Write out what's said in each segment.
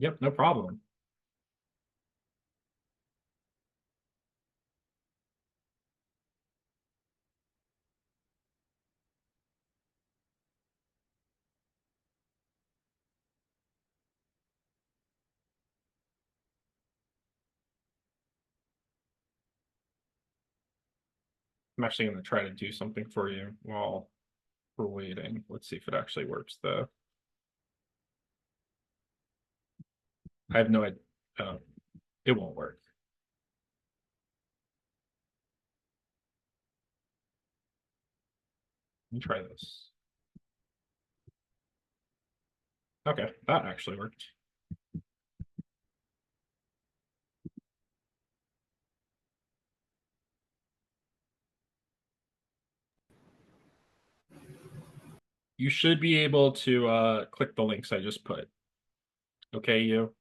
Yep, no problem. I'm actually going to try to do something for you while we're waiting. Let's see if it actually works, though. I have no idea. It won't work. Let me try this. Okay, that actually worked. You should be able to click the links I just put. Okay, you.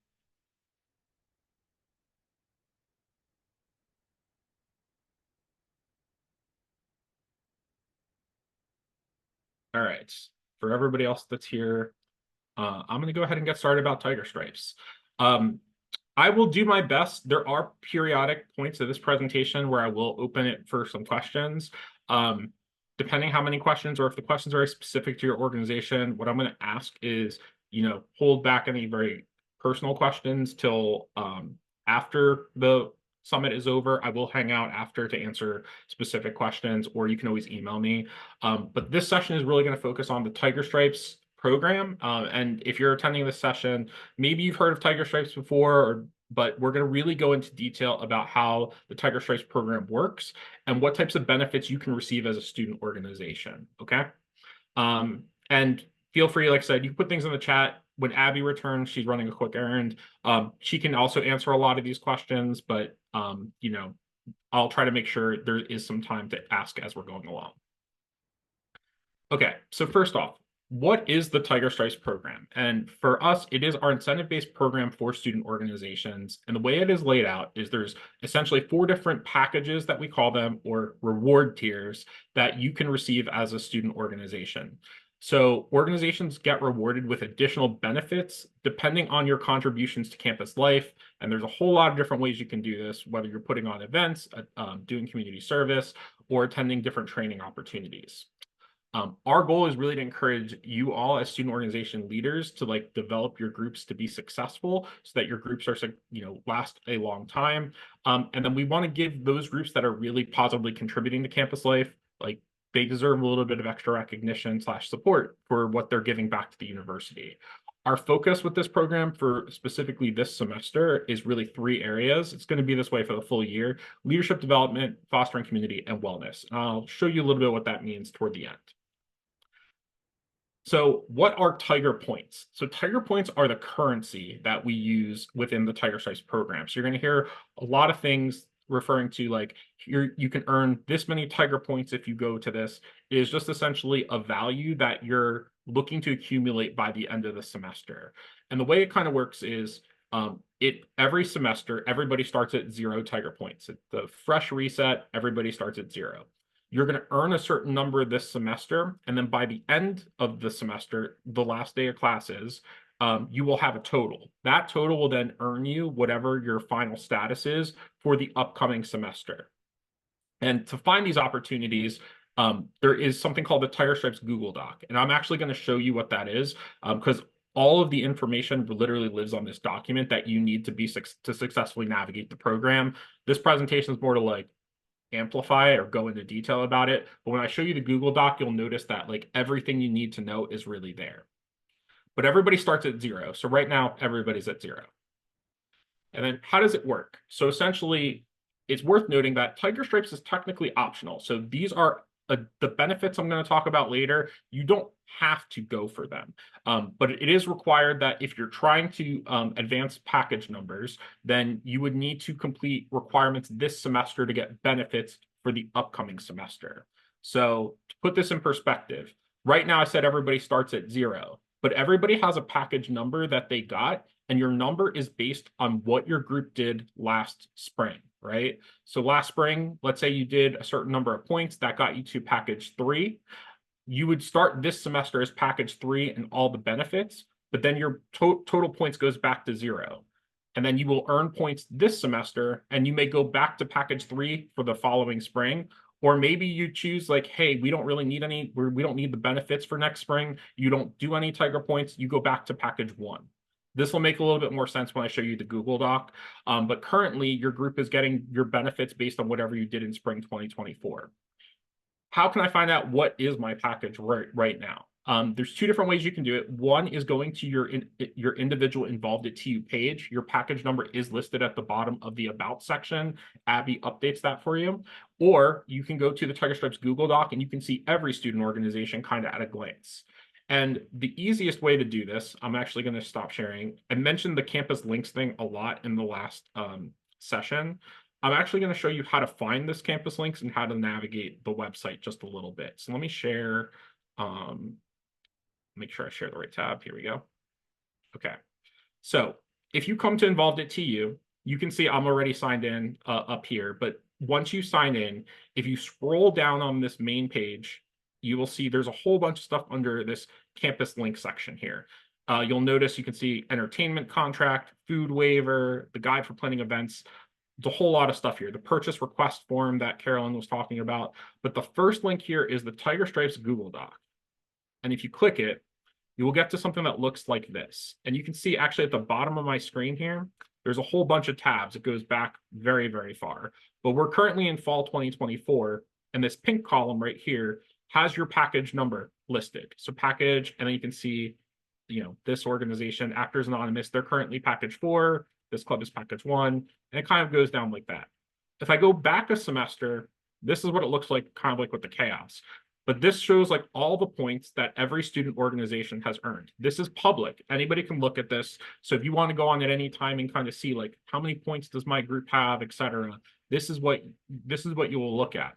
All right. For everybody else that's here, I'm going to go ahead and get started about Tiger Stripes. Um, I will do my best. There are periodic points of this presentation where I will open it for some questions. Um, Depending how many questions, or if the questions are very specific to your organization, what I'm going to ask is, hold back any very personal questions till after the summit is over. I will hang out after to answer specific questions, or you can always email me. But this session is really going to focus on the Tiger Stripes program. And if you're attending this session, maybe you've heard of Tiger Stripes before, but we're going to really go into detail about how the Tiger Stripes program works and what types of benefits you can receive as a student organization. Okay. And feel free, like I said, you can put things in the chat. When Abby returns, she's running a quick errand. She can also answer a lot of these questions, but I'll try to make sure there is some time to ask as we're going along. Okay, so first off, what is the Tiger Stripes program? And for us, it is our incentive-based program for student organizations. And the way it is laid out is there's essentially 4 different packages that we call them, or reward tiers, that you can receive as a student organization. So organizations get rewarded with additional benefits depending on your contributions to campus life. And there's a whole lot of different ways you can do this, whether you're putting on events, doing community service, or attending different training opportunities. Our goal is really to encourage you all as student organization leaders to develop your groups to be successful so that your groups are, last a long time. And then we want to give those groups that are really positively contributing to campus life, they deserve a little bit of extra recognition / support for what they're giving back to the university. Our focus with this program for specifically this semester is really 3 areas. It's going to be this way for the full year: leadership development, fostering community, and wellness. And I'll show you a little bit what that means toward the end. So what are Tiger Points? So Tiger Points are the currency that we use within the Tiger Stripes program. So you're going to hear a lot of things referring to you can earn this many Tiger Points if you go to this. It is just essentially a value that you're looking to accumulate by the end of the semester. And the way it kind of works is every semester, everybody starts at 0 Tiger Points. At the fresh reset, everybody starts at 0. You're going to earn a certain number this semester, and then by the end of the semester, the last day of classes, you will have a total. That total will then earn you whatever your final status is for the upcoming semester. And to find these opportunities, there is something called the Tiger Stripes Google Doc, and I'm actually going to show you what that is, because all of the information literally lives on this document that you need to successfully navigate the program. This presentation is more to amplify or go into detail about it. But when I show you the Google Doc, you'll notice that everything you need to know is really there. But everybody starts at 0. So right now, everybody's at 0. And then how does it work? So essentially, it's worth noting that Tiger Stripes is technically optional. So these are the benefits I'm going to talk about later. You don't have to go for them. But it is required that if you're trying to advance package numbers, then you would need to complete requirements this semester to get benefits for the upcoming semester. So to put this in perspective, right now I said everybody starts at 0, but everybody has a package number that they got, and your number is based on what your group did last spring, right? So last spring, let's say you did a certain number of points that got you to package 3. You would start this semester as package 3 and all the benefits. but then your total points goes back to 0. And then you will earn points this semester, and you may go back to package 3 for the following spring. Or maybe you choose like, hey, we don't really need any, we don't need the benefits for next spring. You don't do any Tiger points. You go back to package 1. This will make a little bit more sense when I show you the Google Doc. But currently, your group is getting your benefits based on whatever you did in spring 2024. How can I find out what is my package right now? There's 2 different ways you can do it. One is going to your individual involved at TU page. Your package number is listed at the bottom of the About section. Abby updates that for you. Or you can go to the Tiger Stripes Google Doc and you can see every student organization kind of at a glance. And the easiest way to do this, I'm actually going to stop sharing. I mentioned the campus links thing a lot in the last session. I'm actually going to show you how to find this campus links and how to navigate the website just a little bit. So let me share, make sure I share the right tab. Here we go. Okay. So if you come to Involved at TU, you can see I'm already signed in up here. But once you sign in, if you scroll down on this main page, you will see there's a whole bunch of stuff under this campus link section here. You'll notice you can see entertainment contract, food waiver, the guide for planning events. There's a whole lot of stuff here. The purchase request form that Carolyn was talking about. But the first link here is the Tiger Stripes Google Doc. And if you click it, you will get to something that looks like this. And you can see actually at the bottom of my screen here, there's a whole bunch of tabs. It goes back very, very far. But we're currently in fall 2024. And this pink column right here has your package number listed. So package, and then you can see, this organization, Actors Anonymous, they're currently package 4. This club is package 1, and it kind of goes down like that. If I go back a semester, this is what it looks like, kind of like with the chaos. But this shows like all the points that every student organization has earned. This is public. Anybody can look at this. So if you want to go on at any time and kind of see like how many points does my group have, etc., this is what you will look at.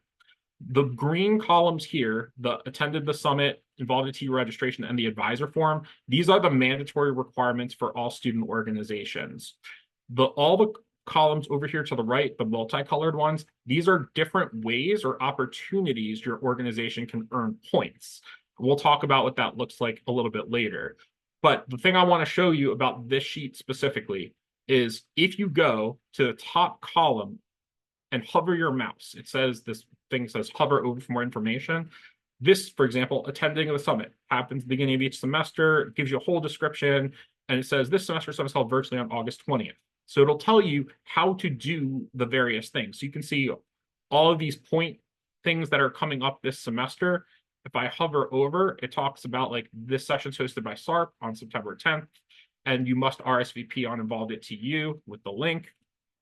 The green columns here, the attended the summit, involved in TU registration, and the advisor form, these are the mandatory requirements for all student organizations. All the columns over here to the right, the multicolored ones, these are different ways or opportunities your organization can earn points. We'll talk about what that looks like a little bit later. But the thing I want to show you about this sheet specifically is if you go to the top column and hover your mouse, it says this thing says hover over for more information. This, for example, attending the summit happens at the beginning of each semester. It gives you a whole description, and it says this semester summit is held virtually on August 20th. So it'll tell you how to do the various things. So you can see all of these point things that are coming up this semester. If I hover over, it talks about like this session's hosted by SARP on September 10th, and you must RSVP on Involved at TU with the link,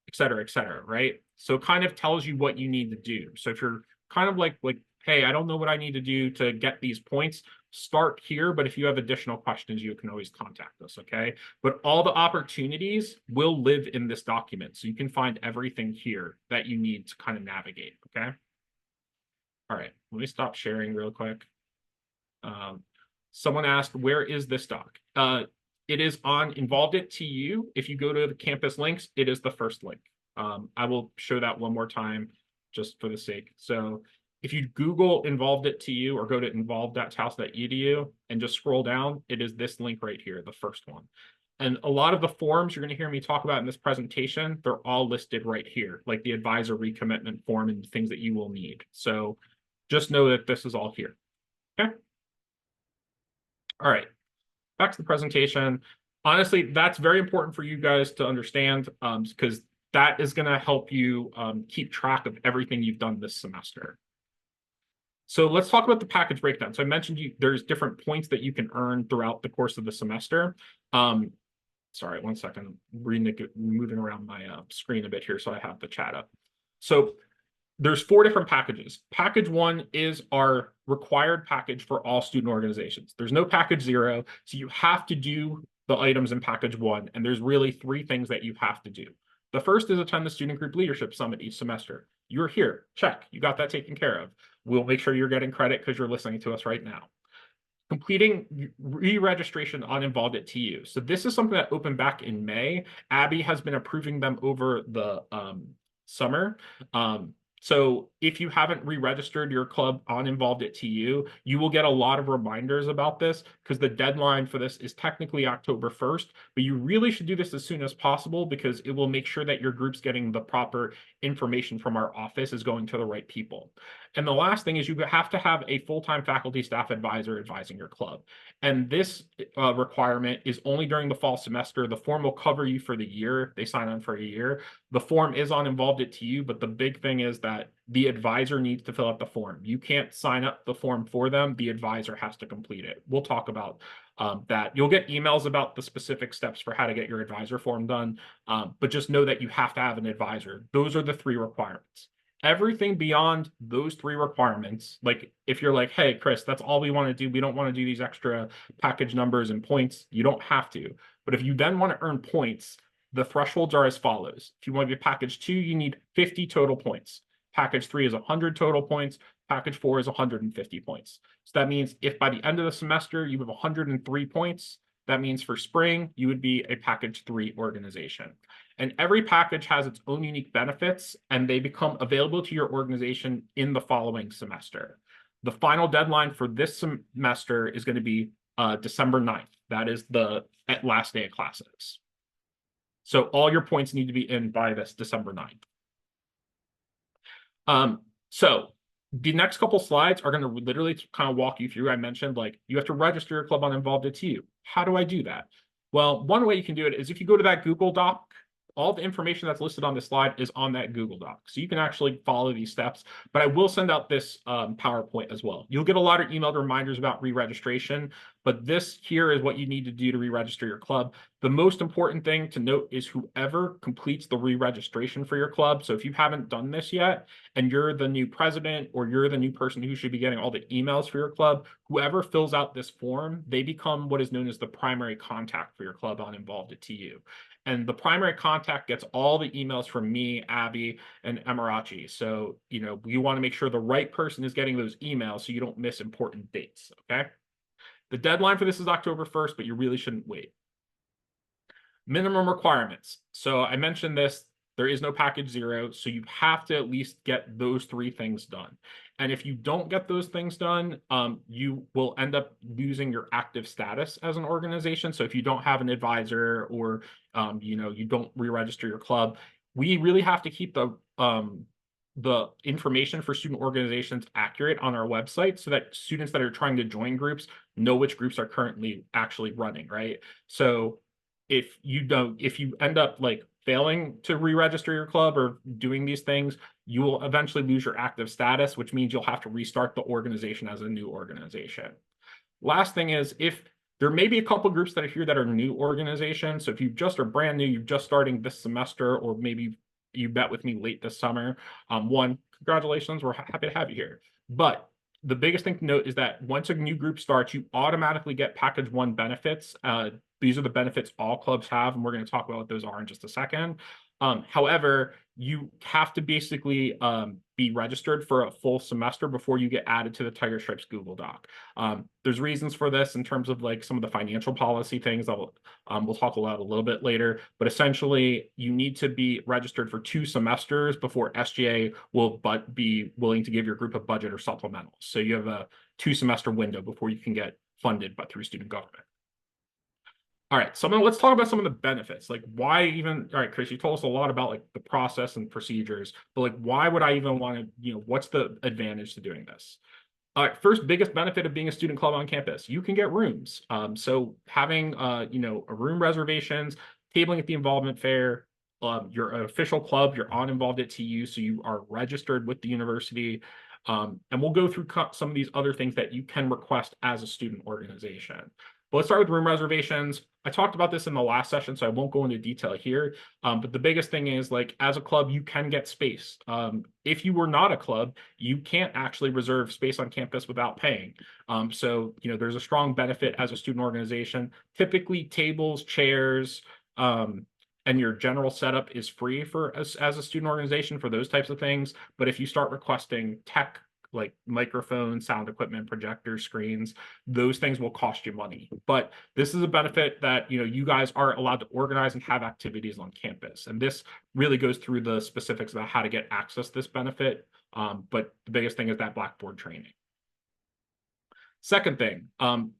et cetera, right? So it kind of tells you what you need to do. So if you're kind of like, hey, I don't know what I need to do to get these points, start here. But if you have additional questions, you can always contact us, okay? But all the opportunities will live in this document. So you can find everything here that you need to kind of navigate, okay? All right, let me stop sharing real quick. Someone asked, where is this doc? It is on Involved at TU. If you go to the campus links, it is the first link. I will show that one more time just for the sake. So if you Google Involved at TU or go to involved.taos.edu and just scroll down, it is this link right here, the first one. And a lot of the forms you're going to hear me talk about in this presentation, they're all listed right here, like the advisor recommitment form and things that you will need. So just know that this is all here. Okay. All right. Back to the presentation. Honestly, that's very important for you guys to understand because that is going to help you keep track of everything you've done this semester. So let's talk about the package breakdown. So I mentioned there's different points that you can earn throughout the course of the semester. Sorry, one second. Moving around my screen a bit here so I have the chat up. So there's 4 different packages. Package 1 is our required package for all student organizations. There's no package 0, so you have to do the items in package 1, and there's really 3 things that you have to do. The first is attend the Student Group Leadership Summit each semester. You're here, check, you got that taken care of. We'll make sure you're getting credit because you're listening to us right now. Completing re-registration on Involved at TU. So this is something that opened back in May. Abby has been approving them over the summer. So if you haven't re-registered your club on Involved at TU, you will get a lot of reminders about this because the deadline for this is technically October 1st, but you really should do this as soon as possible because it will make sure that your group's getting the proper information from our office is going to the right people. And the last thing is you have to have a full-time faculty staff advisor advising your club. And this requirement is only during the fall semester. The form will cover you for the year. They sign on for a year. The form is on Involved at TU, but the big thing is that the advisor needs to fill out the form. You can't sign up the form for them. The advisor has to complete it. We'll talk about that. You'll get emails about the specific steps for how to get your advisor form done, but just know that you have to have an advisor. Those are the 3 requirements. Everything beyond those 3 requirements, like if you're like, hey, Chris, that's all we want to do. We don't want to do these extra package numbers and points. You don't have to. But if you then want to earn points, the thresholds are as follows. If you want to be package 2, you need 50 total points. Package 3 is 100 total points. Package 4 is 150 points. So that means if by the end of the semester you have 103 points, that means for spring, you would be a package 3 organization. And every package has its own unique benefits, and they become available to your organization in the following semester. The final deadline for this semester is going to be December 9th. That is the last day of classes. So all your points need to be in by this December 9th. So the next couple slides are going to literally kind of walk you through. I mentioned like you have to register your club on Involved at TU. How do I do that? Well, one way you can do it is if you go to that Google Doc, all the information that's listed on this slide is on that Google Doc. So you can actually follow these steps, but I will send out this PowerPoint as well. You'll get a lot of emailed reminders about re-registration, but this here is what you need to do to re-register your club. The most important thing to note is whoever completes the re-registration for your club. So if you haven't done this yet and you're the new president or you're the new person who should be getting all the emails for your club, whoever fills out this form, they become what is known as the primary contact for your club on Involved at TU. And the primary contact gets all the emails from me, Abby, and Emirachi. So, you want to make sure the right person is getting those emails so you don't miss important dates, okay? The deadline for this is October 1st, but you really shouldn't wait. Minimum requirements. So I mentioned this, there is no package 0, so you have to at least get those 3 things done. And if you don't get those things done, you will end up losing your active status as an organization. So if you don't have an advisor or, you don't re-register your club, we really have to keep the information for student organizations accurate on our website so that students that are trying to join groups know which groups are currently actually running, right? So if you end up like failing to re-register your club or doing these things, you will eventually lose your active status, which means you'll have to restart the organization as a new organization. Last thing is, if there may be a couple groups that are here that are new organizations. So if you just are brand new, you're just starting this semester, or maybe you met with me late this summer, one, congratulations, we're happy to have you here. But the biggest thing to note is that once a new group starts, you automatically get package 1 benefits. These are the benefits all clubs have, and we're going to talk about what those are in just a second. However, you have to basically be registered for a full semester before you get added to the Tiger Stripes Google Doc. There's reasons for this in terms of like some of the financial policy things that we'll talk about a little bit later, but essentially you need to be registered for 2 semesters before SGA will be willing to give your group a budget or supplemental. So you have a 2-semester window before you can get funded through student government. All right, so let's talk about some of the benefits. Like why even, all right, Chris, you told us a lot about like the process and procedures, but like why would I even want to, what's the advantage to doing this? All right, first biggest benefit of being a student club on campus, you can get rooms. So having, a room reservations, tabling at the involvement fair, you're an official club, you're on Involved at TU, so you are registered with the university. And we'll go through some of these other things that you can request as a student organization. But let's start with room reservations. I talked about this in the last session, so I won't go into detail here. But the biggest thing is, like, as a club, you can get space. If you were not a club, you can't actually reserve space on campus without paying. So, there's a strong benefit as a student organization. Typically, tables, chairs, and your general setup is free for as a student organization for those types of things. But if you start requesting tech like microphones, sound equipment, projectors, screens. Those things will cost you money. But this is a benefit that, you guys are allowed to organize and have activities on campus. And this really goes through the specifics about how to get access to this benefit. But the biggest thing is that Blackboard training. Second thing,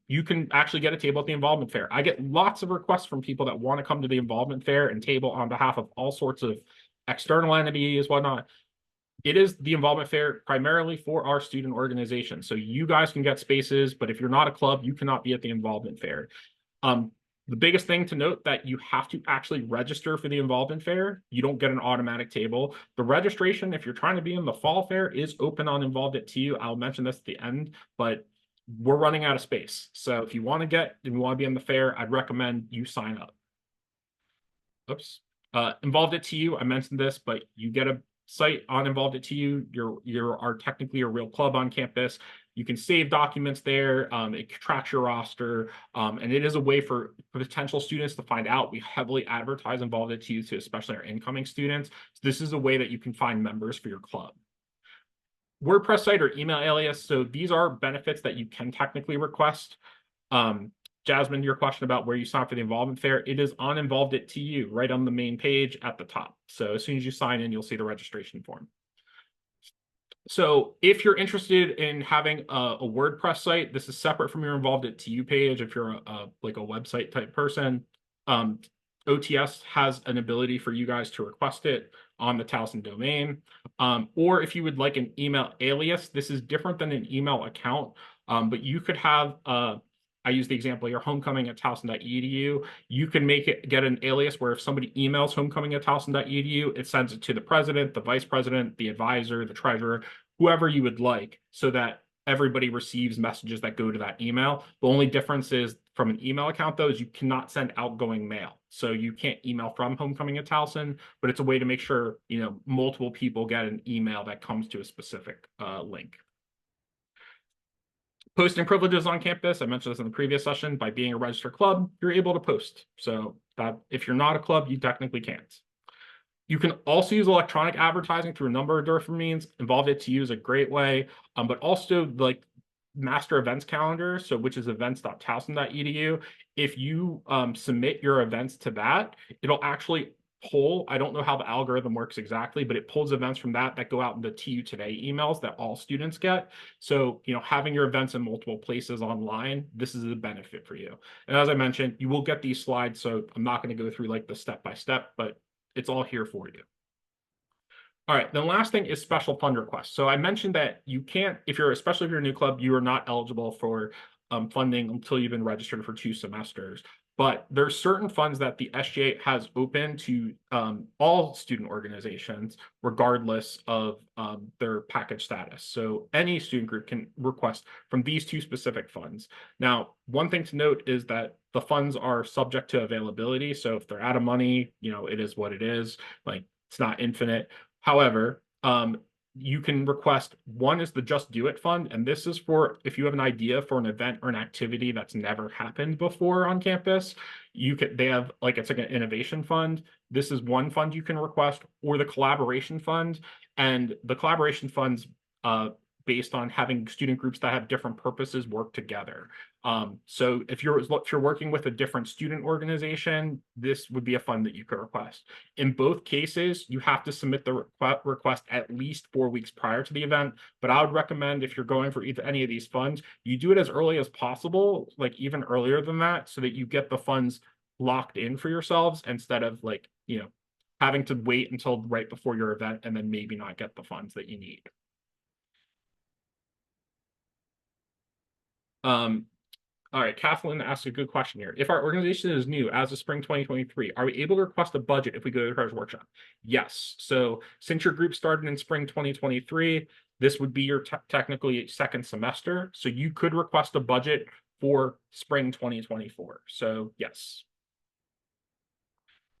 you can actually get a table at the involvement fair. I get lots of requests from people that want to come to the involvement fair and table on behalf of all sorts of external entities, whatnot. It is the involvement fair primarily for our student organization. So you guys can get spaces, but if you're not a club, you cannot be at the involvement fair. The biggest thing to note that you have to actually register for the involvement fair. You don't get an automatic table. The registration, if you're trying to be in the fall fair, is open on Involved at TU. I'll mention this at the end, but we're running out of space. So if you want to be in the fair, I'd recommend you sign up. Oops. Involved at TU, I mentioned this, but you get a site on Involved at TU. You are technically a real club on campus. You can save documents there. It tracks your roster, and it is a way for potential students to find out. We heavily advertise Involved at TU to especially our incoming students. So this is a way that you can find members for your club. WordPress site or email alias. So these are benefits that you can technically request. Jasmine, your question about where you sign up for the involvement fair, it is on Involved at TU, right on the main page at the top. So as soon as you sign in, you'll see the registration form. So if you're interested in having a WordPress site, this is separate from your Involved at TU page. If you're like a website type person, OTS has an ability for you guys to request it on the Towson domain. Or if you would like an email alias, this is different than an email account, but you could have, I use the example, your homecoming@towson.edu. You can get an alias where if somebody emails homecoming@towson.edu, it sends it to the president, the vice president, the advisor, the treasurer, whoever you would like, so that everybody receives messages that go to that email. The only difference is from an email account, though, is you cannot send outgoing mail. So you can't email from homecoming@Towson, but it's a way to make sure, multiple people get an email that comes to a specific link. Posting privileges on campus. I mentioned this in the previous session. By being a registered club, you're able to post. So that if you're not a club, you technically can't. You can also use electronic advertising through a number of different means. Involved at TU is a great way, but also like master events calendar, so which is events.towson.edu. If you submit your events to that, it'll actually pull, I don't know how the algorithm works exactly, but it pulls events from that go out in the TU Today emails that all students get. So, having your events in multiple places online, this is a benefit for you. And as I mentioned, you will get these slides, so I'm not going to go through like the step-by-step, but it's all here for you. All right, the last thing is special fund requests. So I mentioned that you can't, especially if you're a new club, you are not eligible for funding until you've been registered for 2 semesters. But there's certain funds that the SGA has open to all student organizations, regardless of their package status. So any student group can request from these 2 specific funds. Now, one thing to note is that the funds are subject to availability. So if they're out of money, it is what it is. Like, it's not infinite. However, you can request, one is the Just Do It Fund, and this is for if you have an idea for an event or an activity that's never happened before on campus. They have it's like an innovation fund. This is one fund you can request, or the Collaboration Fund, and the Collaboration Fund's based on having student groups that have different purposes work together. So if you're working with a different student organization, this would be a fund that you could request. In both cases, you have to submit the request at least 4 weeks prior to the event. But I would recommend if you're going for any of these funds, you do it as early as possible, like even earlier than that, so that you get the funds locked in for yourselves instead of having to wait until right before your event and then maybe not get the funds that you need. All right, Kathleen asked a good question here. If our organization is new as of spring 2023, are we able to request a budget if we go to the Treasure Workshop? Yes. So since your group started in spring 2023, this would be your technically second semester. So you could request a budget for spring 2024. So yes.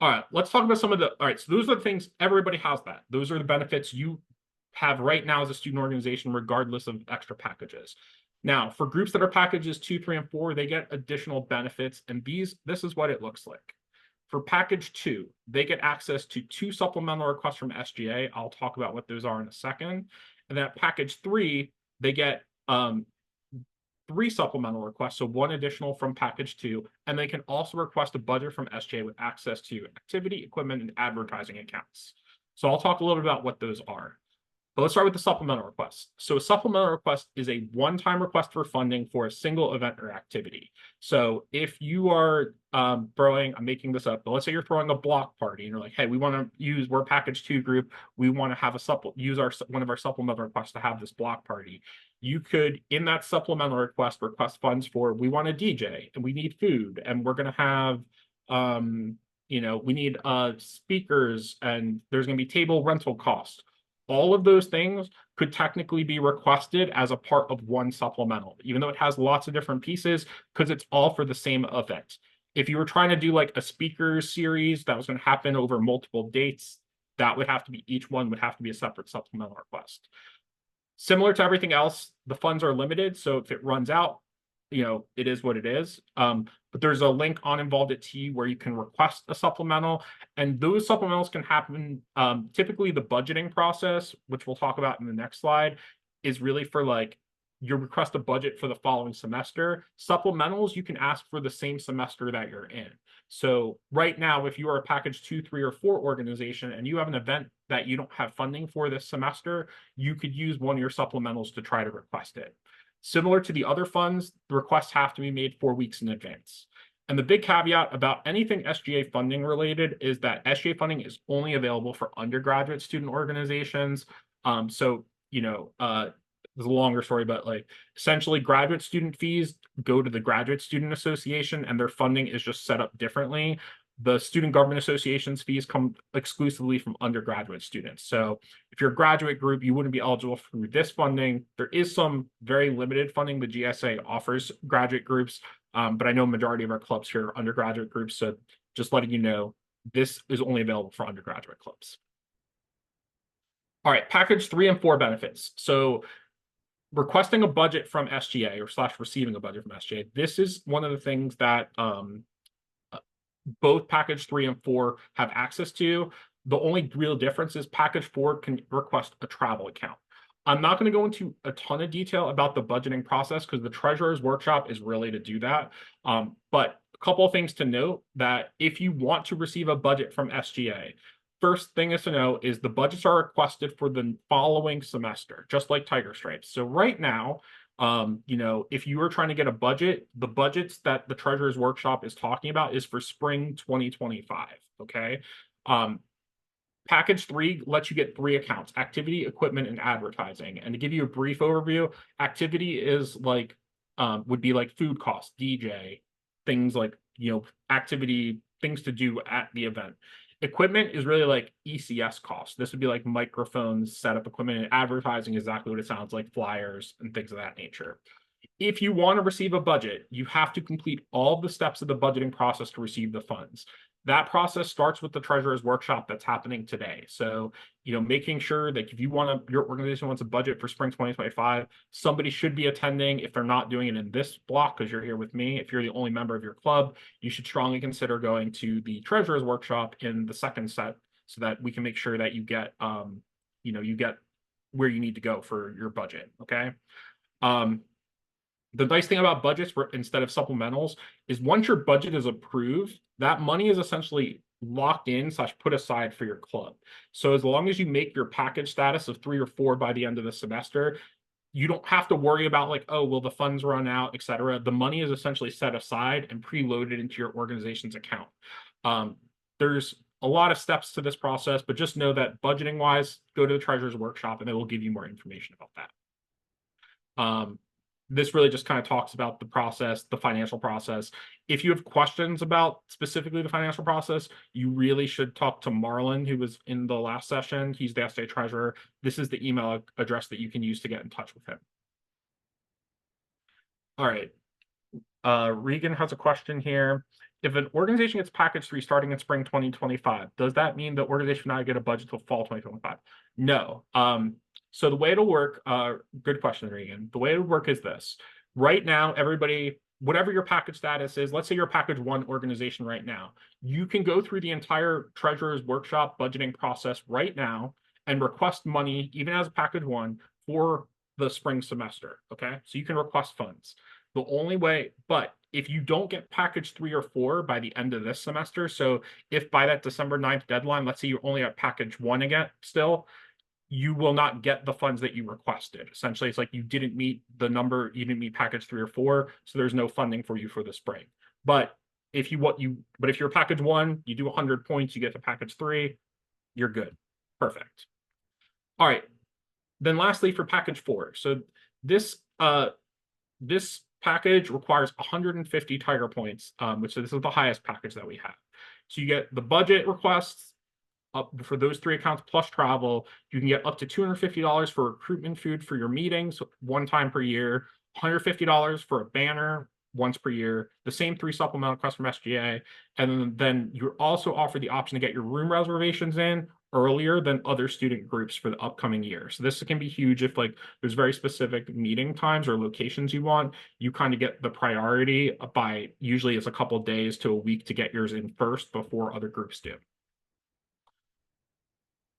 All right, let's talk about all right, so those are the things, everybody has that. Those are the benefits you have right now as a student organization, regardless of extra packages. Now, for groups that are packages 2, 3, and 4, they get additional benefits, and this is what it looks like. For package 2, they get access to 2 supplemental requests from SGA. I'll talk about what those are in a second. And then at package 3, they get 3 supplemental requests, so 1 additional from package 2, and they can also request a budget from SGA with access to activity, equipment, and advertising accounts. So I'll talk a little bit about what those are. But let's start with the supplemental request. So a supplemental request is a one-time request for funding for a single event or activity. So if you are throwing, I'm making this up, but let's say you're throwing a block party and you're like, hey, we want to use, we're package 2 group, we want to have one of our supplemental requests to have this block party. You could, in that supplemental request funds for, we want a DJ and we need food and we're going to have we need speakers and there's going to be table rental costs. All of those things could technically be requested as a part of one supplemental, even though it has lots of different pieces, because it's all for the same event. If you were trying to do like a speakers series that was going to happen over multiple dates, that would have to be, each one would have to be a separate supplemental request. Similar to everything else, the funds are limited, so if it runs out, it is what it is. But there's a link on Involved@T where you can request a supplemental, and those supplementals can happen. Typically, the budgeting process, which we'll talk about in the next slide, is really for like you request a budget for the following semester. Supplementals you can ask for the same semester that you're in. So right now, if you are a package 2, 3, or 4 organization and you have an event that you don't have funding for this semester, you could use one of your supplementals to try to request it. Similar to the other funds, the requests have to be made 4 weeks in advance. And the big caveat about anything SGA funding related is that SGA funding is only available for undergraduate student organizations. There's a longer story, but like essentially graduate student fees go to the Graduate Student Association and their funding is just set up differently. The Student Government Association's fees come exclusively from undergraduate students. So if you're a graduate group, you wouldn't be eligible for this funding. There is some very limited funding the GSA offers graduate groups, but I know majority of our clubs here are undergraduate groups. So just letting you know, this is only available for undergraduate clubs. All right, package 3 and 4 benefits. So requesting a budget from SGA or / receiving a budget from SGA, this is one of the things that both package 3 and 4 have access to. The only real difference is package 4 can request a travel account. I'm not going to go into a ton of detail about the budgeting process because the treasurer's workshop is really to do that. But a couple of things to note that if you want to receive a budget from SGA, first thing is to know is the budgets are requested for the following semester, just like Tiger Stripes. So right now, if you are trying to get a budget, the budgets that the treasurer's workshop is talking about is for spring 2025. Okay. Package 3 lets you get 3 accounts: activity, equipment, and advertising. And to give you a brief overview, activity is like would be like food costs, DJ, things like activity, things to do at the event. Equipment is really like ECS costs. This would be like microphones, setup equipment, and advertising, exactly what it sounds like, flyers and things of that nature. If you want to receive a budget, you have to complete all the steps of the budgeting process to receive the funds. That process starts with the treasurer's workshop that's happening today. So, making sure that if your organization wants a budget for spring 2025, somebody should be attending. If they're not doing it in this block, because you're here with me, if you're the only member of your club, you should strongly consider going to the treasurer's workshop in the second set so that we can make sure that you get, you get where you need to go for your budget. Okay. The nice thing about budgets instead of supplementals is once your budget is approved, that money is essentially locked in / put aside for your club. So as long as you make your package status of 3 or 4 by the end of the semester, you don't have to worry about like, oh, will the funds run out, etc. The money is essentially set aside and preloaded into your organization's account. There's a lot of steps to this process, but just know that budgeting wise, go to the treasurer's workshop and they will give you more information about that. This really just kind of talks about the process, the financial process. If you have questions about specifically the financial process, you really should talk to Marlon, who was in the last session. He's the SGA treasurer. This is the email address that you can use to get in touch with him. All right. Regan has a question here. If an organization gets package 3 starting in spring 2025, does that mean the organization now get a budget till fall 2025? No. So the way it'll work, good question, Regan. The way it'll work is this. Right now, everybody, whatever your package status is, let's say you're a package 1 organization right now, you can go through the entire treasurer's workshop budgeting process right now and request money, even as a package 1, for the spring semester. Okay, so you can request funds. The only way, but if you don't get package 3 or 4 by the end of this semester, so if by that December 9th deadline, let's say you're only at package 1 again still, you will not get the funds that you requested. Essentially, it's like you didn't meet the number, you didn't meet package 3 or 4, so there's no funding for you for the spring. But if you're package 1, you do 100 points, you get to package 3, you're good. Perfect. All right. Then lastly, for package 4. So this package requires 150 Tiger points, which this is the highest package that we have. So you get the budget requests up for those 3 accounts plus travel. You can get up to $250 for recruitment food for your meetings 1 time per year, $150 for a banner once per year, the same 3 supplemental requests from SGA, and then you're also offered the option to get your room reservations in earlier than other student groups for the upcoming year. So this can be huge if like there's very specific meeting times or locations you want. You kind of get the priority by usually it's a couple days to a week to get yours in first before other groups do.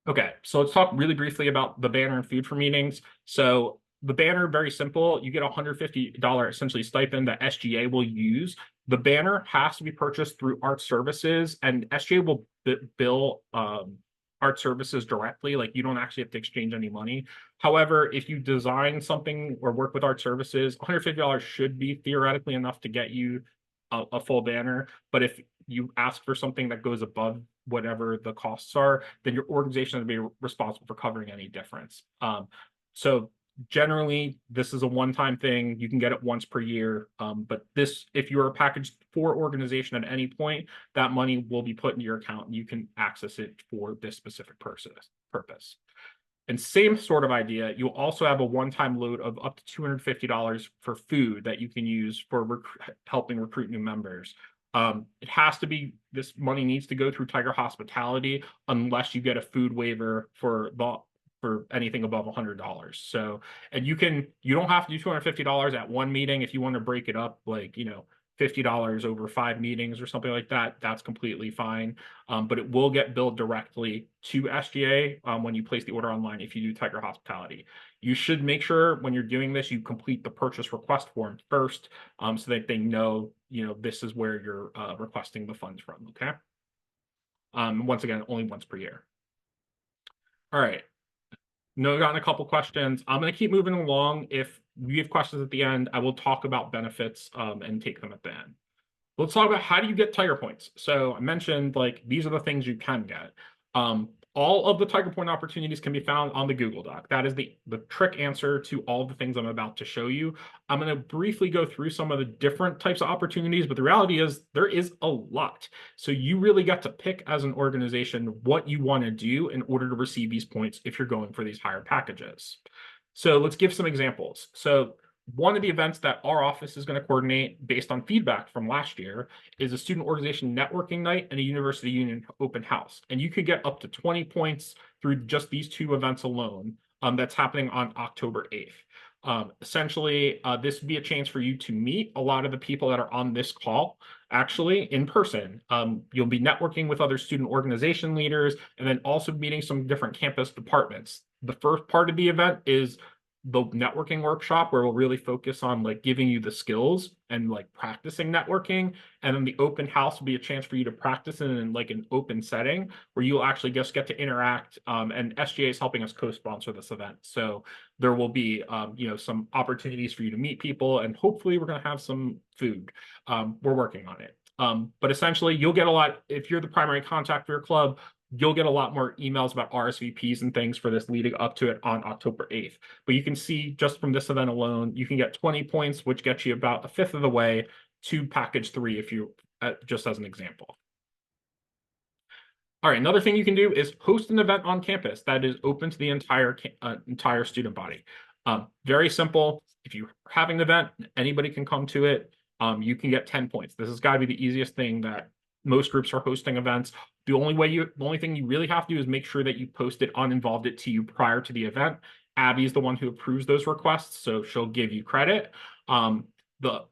Okay, so let's talk really briefly about the banner and food for meetings. So the banner, very simple. You get a $150 essentially stipend that SGA will use. The banner has to be purchased through Art Services, and SGA will bill Art Services directly. Like you don't actually have to exchange any money. However, if you design something or work with Art Services, $150 should be theoretically enough to get you a full banner. But if you ask for something that goes above whatever the costs are, then your organization is be responsible for covering any difference. So generally, this is a one-time thing. You can get it once per year. But this, if you're a package 4 organization at any point, that money will be put into your account and you can access it for this specific purpose. And same sort of idea, you'll also have a one-time load of up to $250 for food that you can use for helping recruit new members. It has to be, this money needs to go through Tiger Hospitality unless you get a food waiver for anything above $100. So, and you don't have to do $250 at one meeting. If you want to break it up, like, $50 over 5 meetings or something like that, that's completely fine. But it will get billed directly to SGA when you place the order online if you do Tiger Hospitality. You should make sure when you're doing this, you complete the purchase request form first so that they know, this is where you're requesting the funds from, okay? Once again, only once per year. All right. No, gotten a couple questions. I'm going to keep moving along. If we have questions at the end, I will talk about benefits and take them at the end. Let's talk about how do you get Tiger points. So I mentioned like these are the things you can get. All of the Tiger point opportunities can be found on the Google Doc. That is the trick answer to all the things I'm about to show you. I'm going to briefly go through some of the different types of opportunities, but the reality is there is a lot. So you really get to pick as an organization what you want to do in order to receive these points if you're going for these higher packages. So let's give some examples. So one of the events that our office is going to coordinate based on feedback from last year is a student organization networking night and a university union open house. And you could get up to 20 points through just these 2 events alone. That's happening on October 8th. Essentially, this would be a chance for you to meet a lot of the people that are on this call actually in person. You'll be networking with other student organization leaders and then also meeting some different campus departments. The first part of the event is the networking workshop where we'll really focus on like giving you the skills and like practicing networking. And then the open house will be a chance for you to practice in like an open setting where you'll actually just get to interact. And SGA is helping us co-sponsor this event. So there will be, some opportunities for you to meet people and hopefully we're going to have some food. We're working on it. But essentially you'll get a lot, if you're the primary contact for your club, you'll get a lot more emails about RSVPs and things for this leading up to it on October 8th. But you can see just from this event alone, you can get 20 points, which gets you about a fifth of the way to package 3 if you, just as an example. All right, another thing you can do is host an event on campus that is open to the entire student body. Very simple. If you're having an event, anybody can come to it. You can get 10 points. This has got to be the easiest thing that most groups are hosting events. The only thing you really have to do is make sure that you post it, uninvolved it to you prior to the event. Abby is the one who approves those requests, so she'll give you credit. The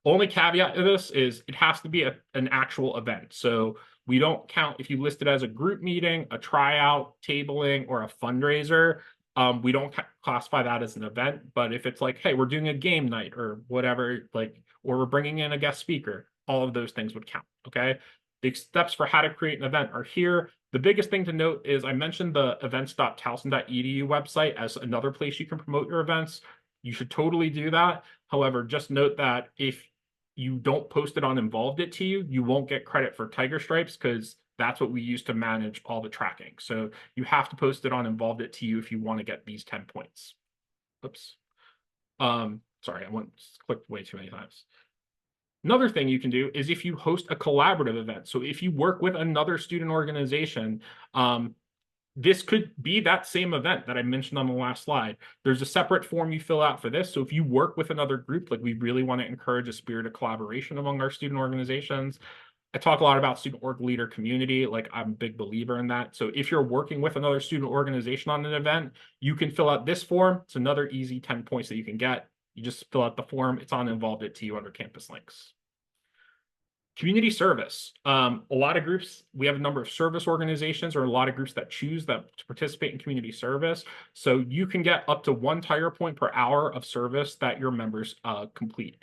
only caveat to this is it has to be an actual event. So we don't count if you list it as a group meeting, a tryout, tabling, or a fundraiser. We don't classify that as an event, but if it's like, hey, we're doing a game night or whatever, like, or we're bringing in a guest speaker, all of those things would count, okay? The steps for how to create an event are here. The biggest thing to note is I mentioned the events.towson.edu website as another place you can promote your events. You should totally do that. However, just note that if you don't post it on Involved It to you, you won't get credit for Tiger Stripes because that's what we use to manage all the tracking. So you have to post it on Involved It to you if you want to get these 10 points. Oops. Sorry, I clicked way too many times. Another thing you can do is if you host a collaborative event. So if you work with another student organization, this could be that same event that I mentioned on the last slide. There's a separate form you fill out for this. So if you work with another group, like we really want to encourage a spirit of collaboration among our student organizations. I talk a lot about student org leader community. Like I'm a big believer in that. So if you're working with another student organization on an event, you can fill out this form. It's another easy 10 points that you can get. You just fill out the form. It's on Involved It to you under campus links. Community service. A lot of groups, we have a number of service organizations or a lot of groups that choose to participate in community service. So you can get up to 1 Tiger point per hour of service that your members complete.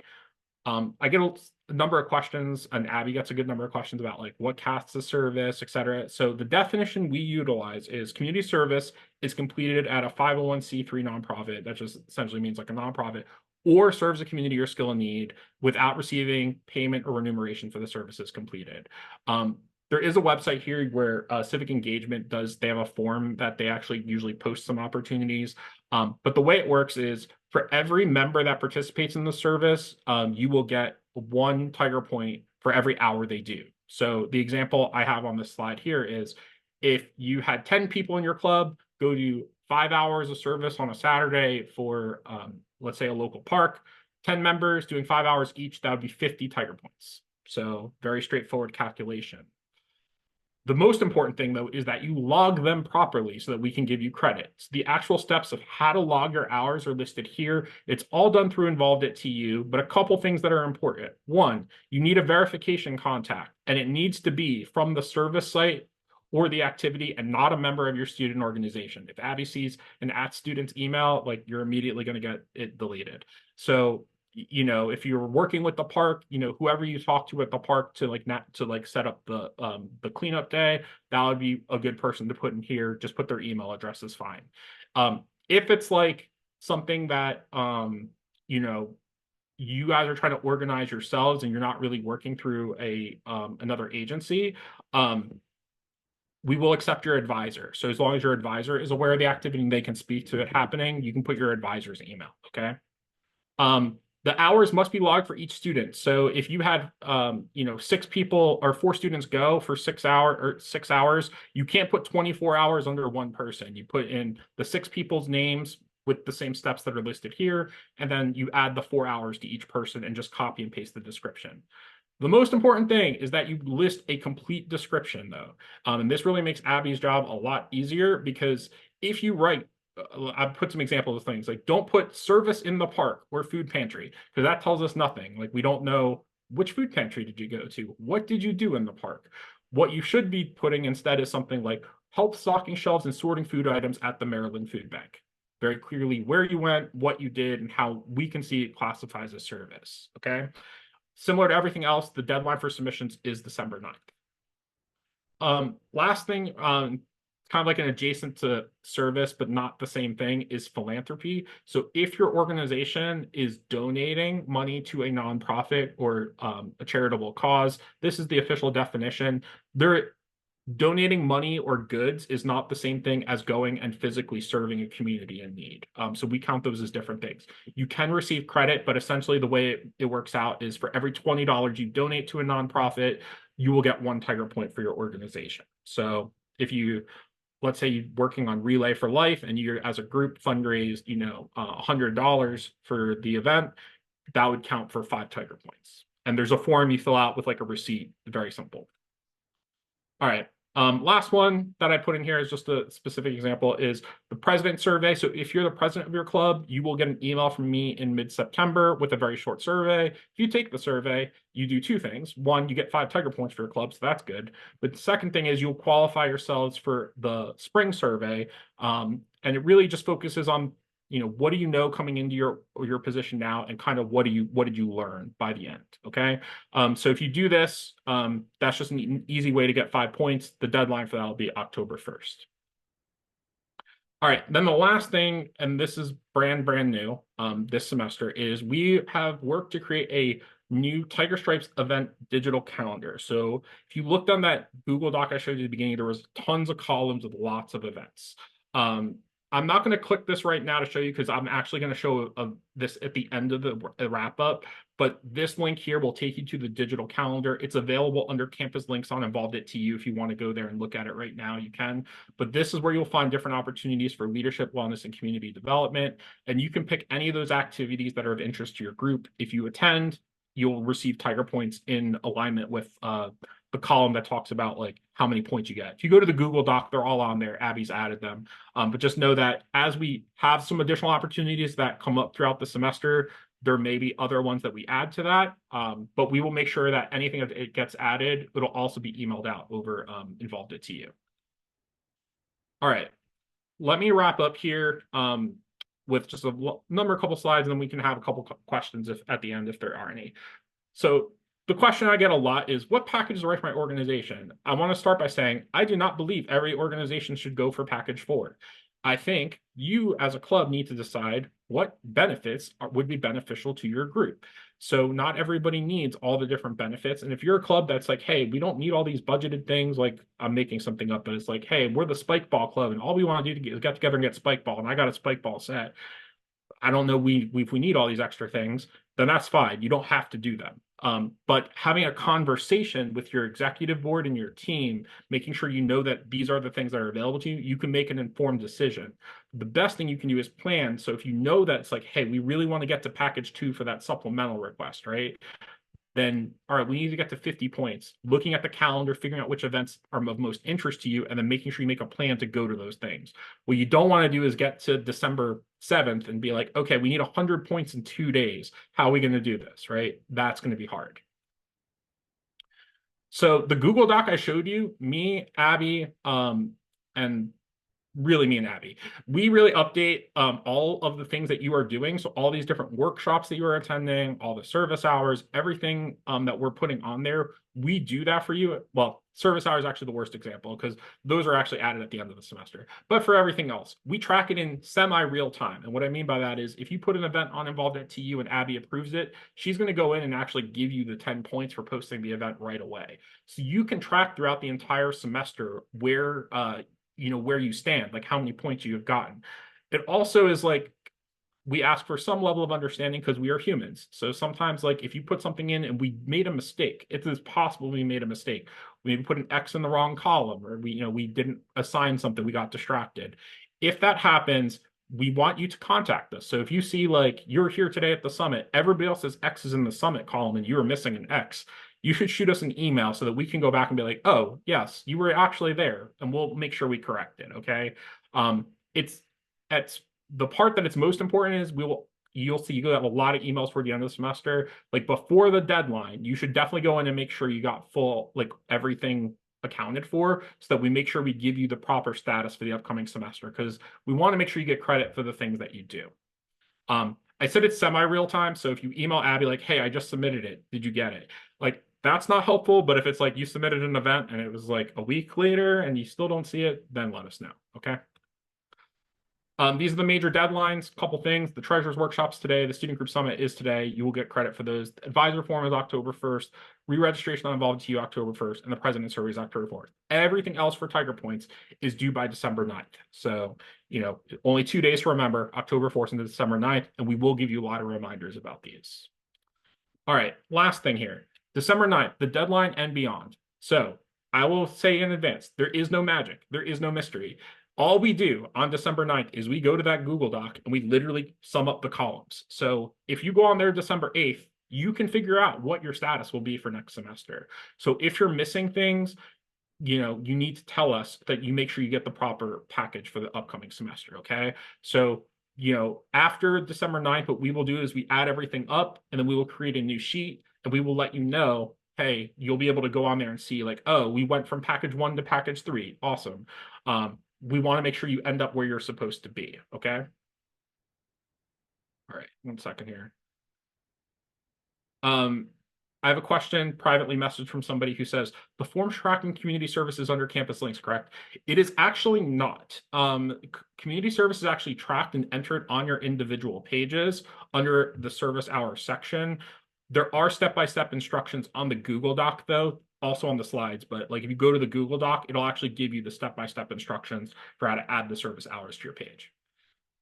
I get a number of questions, and Abby gets a good number of questions about like what counts as service, et cetera. So the definition we utilize is community service is completed at a 501c3 nonprofit. That just essentially means like a nonprofit, or serves a community or skill in need without receiving payment or remuneration for the services completed. There is a website here where Civic Engagement they have a form that they actually usually post some opportunities. But the way it works is for every member that participates in the service, you will get 1 Tiger point for every hour they do. So the example I have on this slide here is if you had 10 people in your club, go do 5 hours of service on a Saturday for, let's say, a local park, 10 members doing 5 hours each, that would be 50 Tiger points. So very straightforward calculation. The most important thing, though, is that you log them properly so that we can give you credit. So the actual steps of how to log your hours are listed here. It's all done through Involved It to you, but a couple things that are important. One, you need a verification contact, and it needs to be from the service site or the activity and not a member of your student organization. If Abby sees an @students email, like you're immediately going to get it deleted. So if you're working with the park, whoever you talk to at the park to set up the cleanup day, that would be a good person to put in here. Just put their email address is fine. If it's like something that you guys are trying to organize yourselves and you're not really working through another agency, we will accept your advisor. So as long as your advisor is aware of the activity and they can speak to it happening, you can put your advisor's email, okay? The hours must be logged for each student. So if you had, 6 people or 4 students go for 6 hours, you can't put 24 hours under one person. You put in the 6 people's names with the same steps that are listed here, and then you add the 4 hours to each person and just copy and paste the description. The most important thing is that you list a complete description, though. And this really makes Abby's job a lot easier because if you write, I've put some examples of things like don't put service in the park or food pantry because that tells us nothing. Like we don't know which food pantry did you go to? What did you do in the park? What you should be putting instead is something like help stocking shelves and sorting food items at the Maryland Food Bank. Very clearly where you went, what you did, and how we can see it classifies as service, okay? Similar to everything else, the deadline for submissions is December 9th. Last thing, kind of like an adjacent to service, but not the same thing, is philanthropy. So if your organization is donating money to a nonprofit or a charitable cause, this is the official definition. Donating money or goods is not the same thing as going and physically serving a community in need. So we count those as different things. You can receive credit, but essentially the way it works out is for every $20 you donate to a nonprofit, you will get 1 Tiger point for your organization. So if let's say you're working on Relay for Life and you're as a group fundraise, $100 for the event, that would count for 5 Tiger points. And there's a form you fill out with like a receipt, very simple. All right. Last one that I put in here is just a specific example is the president survey. So if you're the president of your club, you will get an email from me in mid-September with a very short survey. If you take the survey, you do two things. One, you get 5 Tiger points for your club, so that's good. But the second thing is you'll qualify yourselves for the spring survey. And it really just focuses on, what do you know coming into your position now, and kind of what did you learn by the end? Okay. So if you do this, that's just an easy way to get 5 points. The deadline for that will be October 1st. All right, then the last thing, and this is brand new this semester, is we have worked to create a new Tiger Stripes event digital calendar. So if you looked on that Google Doc I showed you at the beginning, there was tons of columns with lots of events. I'm not going to click this right now to show you because I'm actually going to show this at the end of the wrap up. But this link here will take you to the digital calendar. It's available under campus links on Involved at TU. If you want to go there and look at it right now, you can. But this is where you'll find different opportunities for leadership, wellness, and community development. And you can pick any of those activities that are of interest to your group. If you attend, you'll receive Tiger points in alignment with the column that talks about like how many points you get. If you go to the Google Doc, they're all on there. Abby's added them. But just know that as we have some additional opportunities that come up throughout the semester, there may be other ones that we add to that. But we will make sure that anything that it gets added, it'll also be emailed out over Involved at TU. All right, let me wrap up here with just a couple slides, and then we can have a couple questions at the end if there are any. So the question I get a lot is, what package is right for my organization? I want to start by saying, I do not believe every organization should go for package 4. I think you as a club need to decide what benefits would be beneficial to your group. So not everybody needs all the different benefits. And if you're a club that's like, hey, we don't need all these budgeted things, like I'm making something up, but it's like, hey, we're the spike ball club and all we want to do is get together and get spike ball, and I got a spike ball set. I don't know if we need all these extra things, then that's fine. You don't have to do them. But having a conversation with your executive board and your team, making sure you know that these are the things that are available to you, you can make an informed decision. The best thing you can do is plan. So if you know that it's like, hey, we really want to get to package 2 for that supplemental request, right? Then, all right, we need to get to 50 points. Looking at the calendar, figuring out which events are of most interest to you, and then making sure you make a plan to go to those things. What you don't want to do is get to December 7th and be like, okay, we need 100 points in 2 days. How are we going to do this, right? That's going to be hard. So the Google Doc I showed you, me, Abby, and really me and Abby, we really update all of the things that you are doing. So all these different workshops that you are attending, all the service hours, everything that we're putting on there, we do that for you. Well, service hours is actually the worst example because those are actually added at the end of the semester. But for everything else, we track it in semi-real time. And what I mean by that is if you put an event on Involved at TU and Abby approves it, she's going to go in and actually give you the 10 points for posting the event right away. So you can track throughout the entire semester where where you stand, like how many points you have gotten. It also is like, we ask for some level of understanding because we are humans. So sometimes, like if you put something in and we made a mistake, it is possible we made a mistake. We maybe put an X in the wrong column, or we didn't assign something, we got distracted. If that happens, we want you to contact us. So if you see like you're here today at the summit, everybody else has X's in the summit column and you are missing an X, you should shoot us an email so that we can go back and be like, oh, yes, you were actually there, and we'll make sure we correct it, okay? It's the part that it's most important is you'll see you have a lot of emails for the end of the semester. Like before the deadline, you should definitely go in and make sure you got full, like everything accounted for so that we make sure we give you the proper status for the upcoming semester because we want to make sure you get credit for the things that you do. I said it's semi-real time, so if you email Abby like, hey, I just submitted it, did you get it? Like, that's not helpful, but if it's like you submitted an event and it was like a week later and you still don't see it, then let us know, okay? These are the major deadlines, couple things. The Treasurers Workshop's today, the Student Group Summit is today. You will get credit for those. The advisor forum is October 1st, re-registration on Involved TU October 1st, and the President Survey is October 4th. Everything else for Tiger Points is due by December 9th. So, only 2 days to remember, October 4th and December 9th, and we will give you a lot of reminders about these. All right, last thing here. December 9th, the deadline and beyond. So I will say in advance, there is no magic. There is no mystery. All we do on December 9th is we go to that Google Doc and we literally sum up the columns. So if you go on there December 8th, you can figure out what your status will be for next semester. So if you're missing things, you need to tell us that you make sure you get the proper package for the upcoming semester. Okay. So, after December 9th, what we will do is we add everything up and then we will create a new sheet and we will let you know, hey, you'll be able to go on there and see like, oh, we went from package 1 to package 3. Awesome. We want to make sure you end up where you're supposed to be. Okay. All right. 1 second here. I have a question privately messaged from somebody who says the form tracking community services under campus links, correct? It is actually not. Community service is actually tracked and entered on your individual pages under the service hour section. There are step-by-step instructions on the Google Doc, though, also on the slides. But like if you go to the Google Doc, it'll actually give you the step-by-step instructions for how to add the service hours to your page.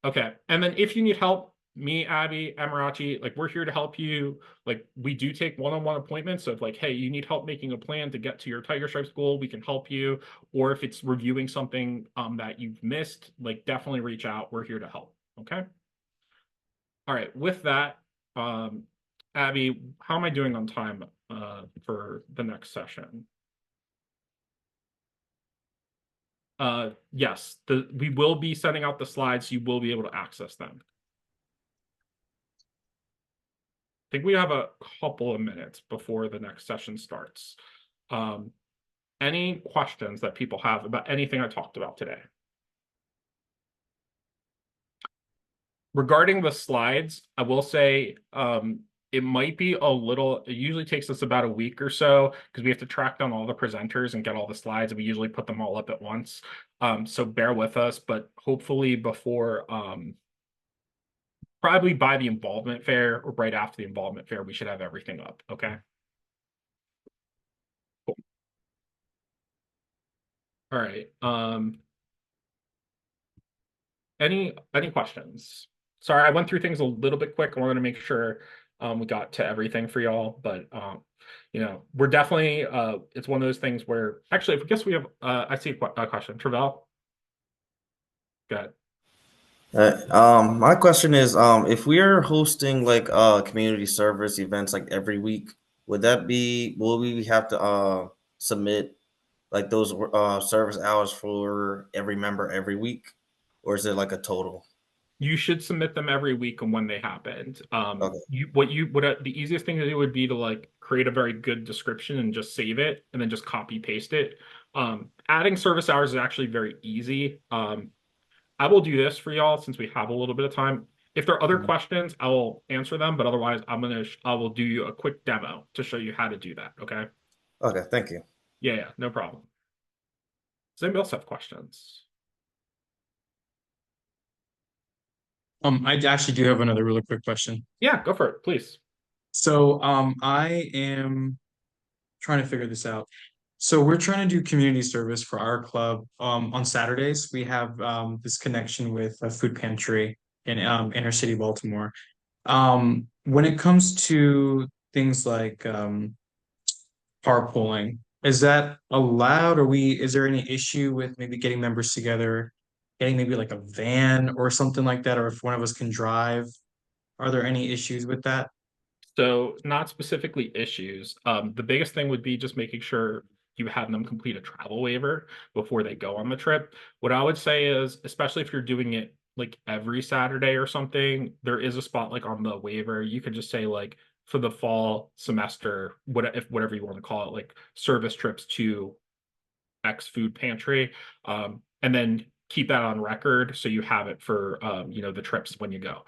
Okay, and then if you need help, me, Abby, Amarachi, like we're here to help you. Like we do take one-on-one appointments. So if like, hey, you need help making a plan to get to your Tiger Stripes goal, we can help you. Or if it's reviewing something that you've missed, like definitely reach out. We're here to help. Okay. All right. With that, Abby, how am I doing on time for the next session? Yes, we will be sending out the slides. You will be able to access them. I think we have a couple of minutes before the next session starts. Any questions that people have about anything I talked about today? Regarding the slides, I will say it might be it usually takes us about a week or so because we have to track down all the presenters and get all the slides, and we usually put them all up at once. So bear with us, but hopefully before probably by the involvement fair or right after the involvement fair, we should have everything up. Okay. Cool. All right. Any questions? Sorry, I went through things a little bit quick. I wanted to make sure we got to everything for y'all, but we're definitely it's one of those things where actually I guess we have I see a question. Travell. Good. My question is, if we are hosting like community service events like every week, will we have to submit like those service hours for every member every week, or is it like a total? You should submit them every week and when they happened. Okay. The easiest thing to do would be to like create a very good description and just save it and then just copy paste it. Adding service hours is actually very easy. I will do this for y'all since we have a little bit of time. If there are other Mhm. questions, I will answer them, but otherwise I will do you a quick demo to show you how to do that. Okay. Okay, thank you. Yeah, no problem. Does anybody else have questions? I actually do have another really quick question. Yeah, go for it, please. So, I am trying to figure this out. So we're trying to do community service for our club. On Saturdays, we have this connection with a food pantry in inner city Baltimore. When it comes to things like carpooling, is that allowed? Is there any issue with maybe getting members together, getting maybe like a van or something like that, or if one of us can drive? Are there any issues with that? So not specifically issues. The biggest thing would be just making sure you have them complete a travel waiver before they go on the trip. What I would say is, especially if you're doing it like every Saturday or something, there is a spot like on the waiver. You could just say like for the fall semester, whatever you want to call it, like service trips to X food pantry, and then keep that on record so you have it for the trips when you go.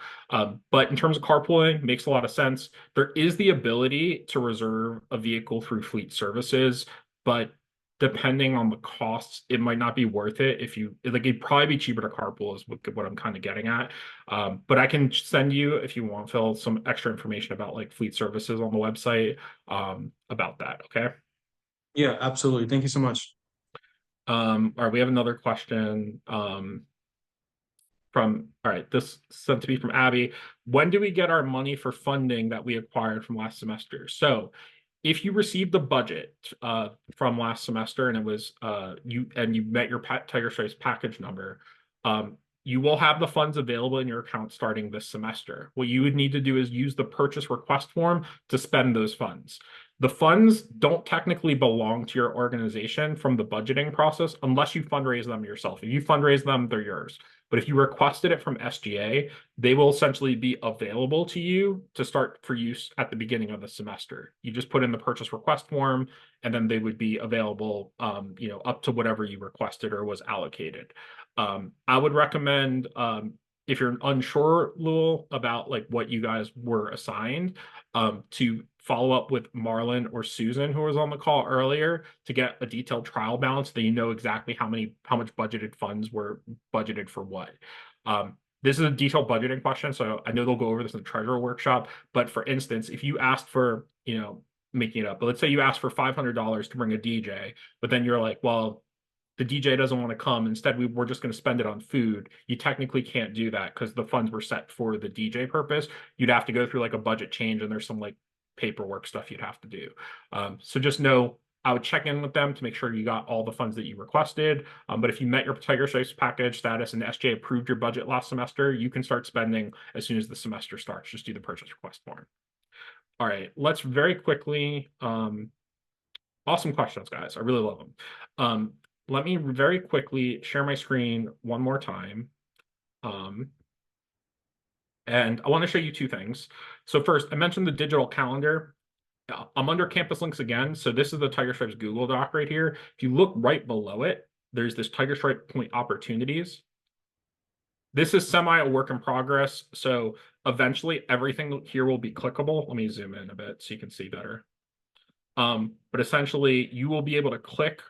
But in terms of carpooling, makes a lot of sense. There is the ability to reserve a vehicle through fleet services, but depending on the costs, it might not be worth it if you like it'd probably be cheaper to carpool is what I'm kind of getting at. But I can send you if you want, Phil, some extra information about like fleet services on the website about that. Okay. Yeah, absolutely. Thank you so much. All right, we have another question all right, this sent to me from Abby. When do we get our money for funding that we acquired from last semester? So if you received the budget from last semester and it was you met your Tiger Stripes package number, you will have the funds available in your account starting this semester. What you would need to do is use the purchase request form to spend those funds. The funds don't technically belong to your organization from the budgeting process unless you fundraise them yourself. If you fundraise them, they're yours. But if you requested it from SGA, they will essentially be available to you to start for use at the beginning of the semester. You just put in the purchase request form, and then they would be available, up to whatever you requested or was allocated. I would recommend, if you're unsure, Lul, about like what you guys were assigned, to follow up with Marlon or Susan, who was on the call earlier, to get a detailed trial balance so that you know exactly how much budgeted funds were budgeted for what. This is a detailed budgeting question, so I know they'll go over this in the treasurer workshop. But for instance, if you asked for, making it up, but let's say you asked for $500 to bring a DJ, but then you're like, well, the DJ doesn't want to come. Instead, we're just going to spend it on food. You technically can't do that because the funds were set for the DJ purpose. You'd have to go through like a budget change, and there's some like paperwork stuff you'd have to do. So just know I would check in with them to make sure you got all the funds that you requested. But if you met your Tiger Stripes package status and SJ approved your budget last semester, you can start spending as soon as the semester starts. Just do the purchase request form. All right, let's very quickly. Awesome questions, guys. I really love them. Let me very quickly share my screen one more time. And I want to show you two things. So first, I mentioned the digital calendar. I'm under campus links again. So this is the Tiger Stripes Google Doc right here. If you look right below it, there's this Tiger Stripe Point opportunities. This is semi a work in progress. So eventually everything here will be clickable. Let me zoom in a bit so you can see better. But essentially you will be able to click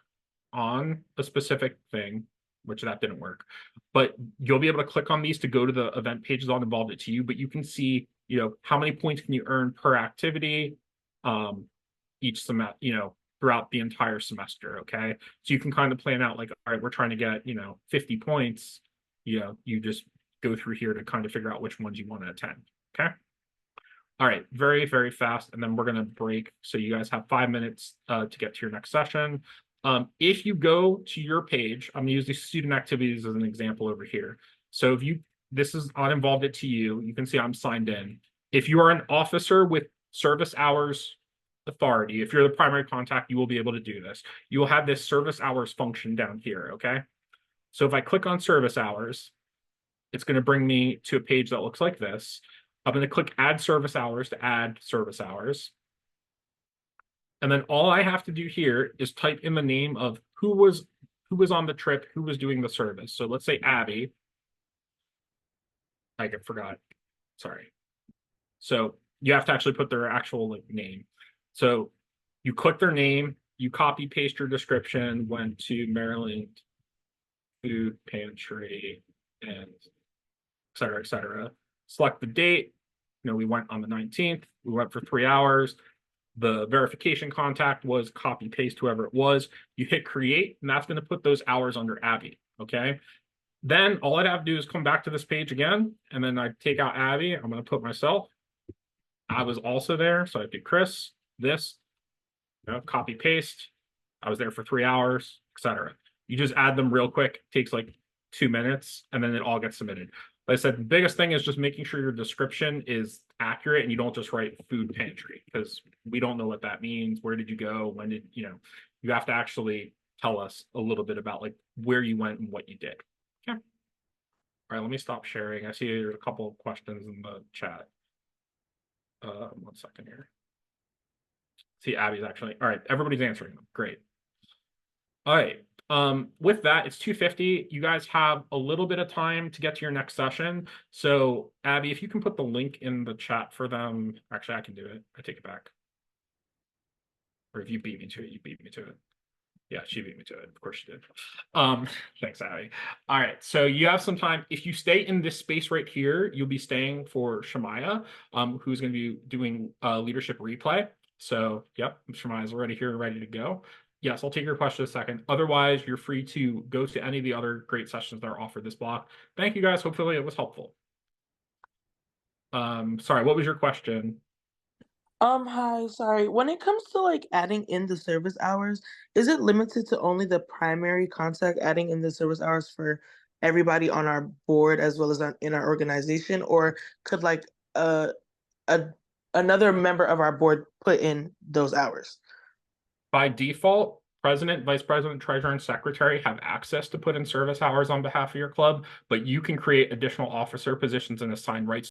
on a specific thing, which that didn't work, but you'll be able to click on these to go to the event pages on Involved It To You, but you can see, how many points can you earn per activity, each semester, throughout the entire semester. Okay. So you can kind of plan out like, all right, we're trying to get, 50 points, you just go through here to kind of figure out which ones you want to attend. Okay. All right, very, very fast. And then we're going to break. So you guys have 5 minutes to get to your next session. If you go to your page, I'm going to use the student activities as an example over here. So this is on Involved It To You, you can see I'm signed in. If you are an officer with service hours authority, if you're the primary contact, you will be able to do this. You will have this service hours function down here, okay? So if I click on service hours, it's going to bring me to a page that looks like this. I'm going to click add service hours to add service hours. And then all I have to do here is type in the name of who was on the trip, who was doing the service. So let's say Abby. I forgot. Sorry. So you have to actually put their actual name. So you click their name, you copy paste your description, went to Maryland Food Pantry, and et cetera, et cetera. Select the date. We went on the 19th. We went for 3 hours. The verification contact was copy paste whoever it was. You hit create, and that's going to put those hours under Abby. Okay. Then all I'd have to do is come back to this page again, and then I take out Abby. I'm going to put myself. I was also there, so I do Chris. This, copy paste. I was there for 3 hours, etc. You just add them real quick. It takes like 2 minutes, and then it all gets submitted. Like I said, the biggest thing is just making sure your description is accurate and you don't just write food pantry, because we don't know what that means. Where did you go? When did, you have to actually tell us a little bit about like where you went and what you did. Okay. All right, let me stop sharing. I see there's a couple of questions in the chat. 1 second here. See, Abby's actually, all right, everybody's answering them. Great. All right. With that, it's 2:50. You guys have a little bit of time to get to your next session. So Abby, if you can put the link in the chat for them. Actually, I can do it. I take it back. Or if you beat me to it, you beat me to it. Yeah, she beat me to it. Of course she did. Thanks, Abby. All right, so you have some time. If you stay in this space right here, you'll be staying for Shamaya, who's going to be doing leadership replay. So, yep, Shamaya's already here, ready to go. Yes, I'll take your question in a second. Otherwise, you're free to go to any of the other great sessions that are offered this block. Thank you, guys. Hopefully it was helpful. Sorry, what was your question? Hi, sorry. When it comes to like adding in the service hours, is it limited to only the primary contact adding in the service hours for everybody on our board as well as in our organization, or could like a another member of our board put in those hours. By default, president, vice president, treasurer, and secretary have access to put in service hours on behalf of your club, but you can create additional officer positions and assign rights